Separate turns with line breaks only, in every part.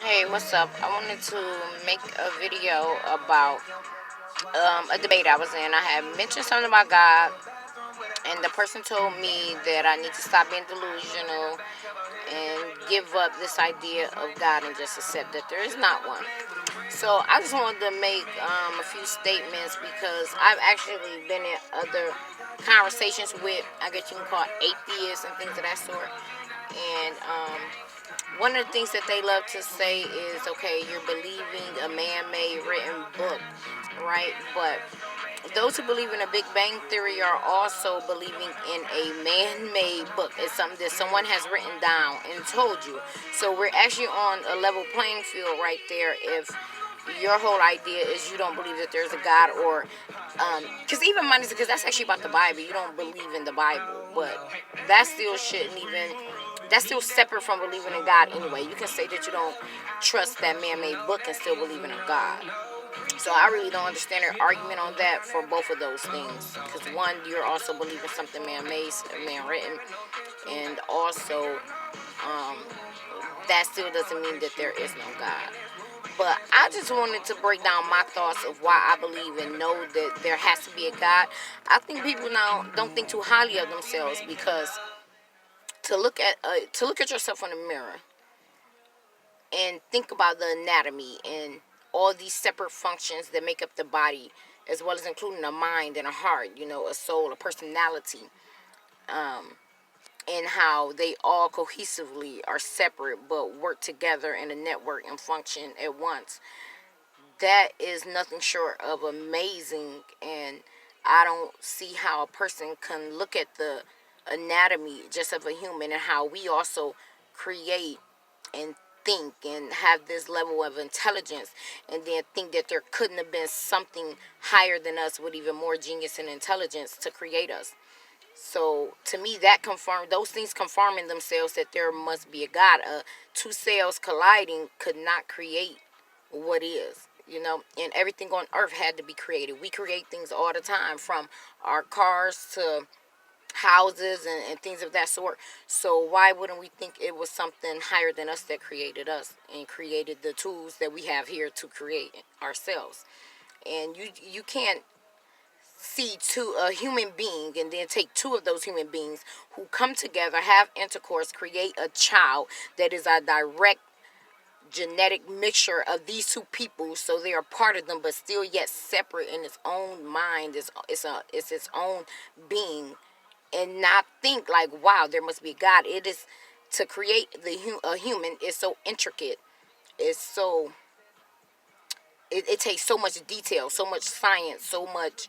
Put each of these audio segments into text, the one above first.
Hey, what's up? I wanted to make a video about a debate I was in. I had mentioned something about God, and the person told me that I need to stop being delusional and give up this idea of God and just accept that there is not one. So I just wanted to make a few statements because I've actually been in other conversations with, I guess you can call it atheists and things of that sort. And one of the things that they love to say is, okay, you're believing a man-made written book, right? But those who believe in a Big Bang Theory are also believing in a man-made book. It's something that someone has written down and told you. So we're actually on a level playing field right there if your whole idea is you don't believe that there's a God, or because even mine is, because that's actually about the Bible. You don't believe in the Bible, but that still shouldn't even, that's still separate from believing in God anyway. You can say that you don't trust that man-made book and still believe in a God. So I really don't understand their argument on that for both of those things. Because one, you're also believing something man-made, man-written, and also um, that still doesn't mean that there is no God. But I just wanted to break down my thoughts of why I believe and know that there has to be a God. I think people now don't think too highly of themselves, because to look at yourself in the mirror and think about the anatomy and all these separate functions that make up the body, as well as including a mind and a heart, a soul, a personality, and how they all cohesively are separate but work together in a network and function at once. That is nothing short of amazing, and I don't see how a person can look at the anatomy just of a human and how we also create and think and have this level of intelligence, and then think that there couldn't have been something higher than us with even more genius and intelligence to create us. So to me, that confirm those things confirming themselves that there must be a God. Two cells colliding could not create what is, and everything on earth had to be created. We create things all the time, from our cars to houses and things of that sort. So why wouldn't we think it was something higher than us that created us and created the tools that we have here to create ourselves? And you can't see a human being and then take two of those human beings who come together, have intercourse, create a child that is a direct genetic mixture of these two people, so they are part of them but still yet separate in its own mind. It's its own being, and not think like, wow, there must be a God. It is, to create a human is so intricate. It's so, it takes so much detail, so much science, so much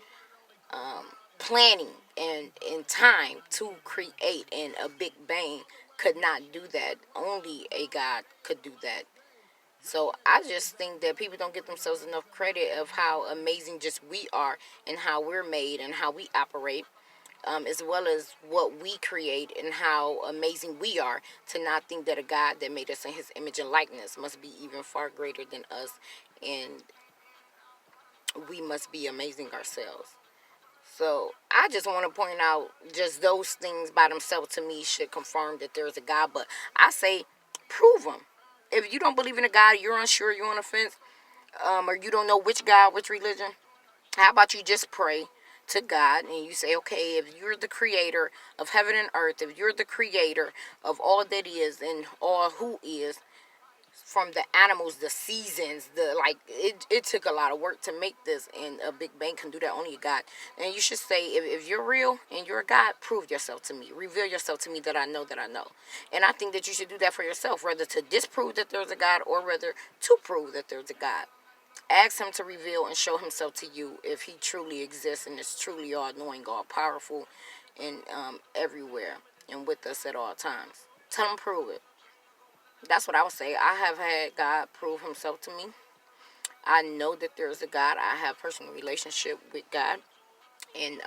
planning and time to create, and a Big Bang could not do that. Only a God could do that. So I just think that people don't give themselves enough credit of how amazing just we are, and how we're made and how we operate, as well as what we create and how amazing we are, to not think that a God that made us in his image and likeness must be even far greater than us, and we must be amazing ourselves. So I just want to point out, just those things by themselves to me should confirm that there's a God. But I say, prove them. If you don't believe in a God, you're unsure, you're on the fence, or you don't know which God, which religion, how about you just pray to God and you say, okay, if you're the creator of heaven and earth, if you're the creator of all that is and all who is, from the animals, the seasons, it took a lot of work to make this, and a Big Bang can do that, only a God. And you should say, if you're real and you're a God, prove yourself to me, reveal yourself to me, that I know that I know. And I think that you should do that for yourself, whether to disprove that there's a God or whether to prove that there's a God. Ask him to reveal and show himself to you, if he truly exists and is truly all-knowing, all-powerful, and everywhere and with us at all times. Tell him, prove it. That's what I would say. I have had God prove himself to me. I know that there is a God. I have personal relationship with God. And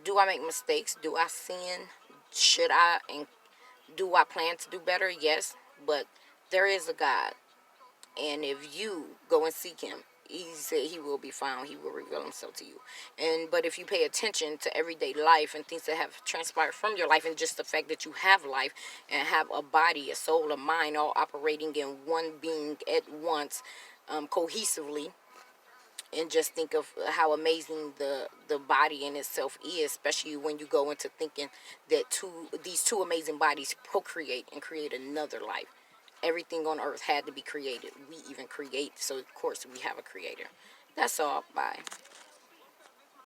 do I make mistakes? Do I sin? Should I? And do I plan to do better? Yes. But there is a God. And if you go and seek him he said he will be found. He will reveal himself to you. But if you pay attention to everyday life and things that have transpired from your life, and just the fact that you have life and have a body, a soul, a mind, all operating in one being at once, cohesively, and just think of how amazing the body in itself is, especially when you go into thinking that these two amazing bodies procreate and create another life. Everything on earth had to be created. We even create, so of course we have a creator. That's all. Bye.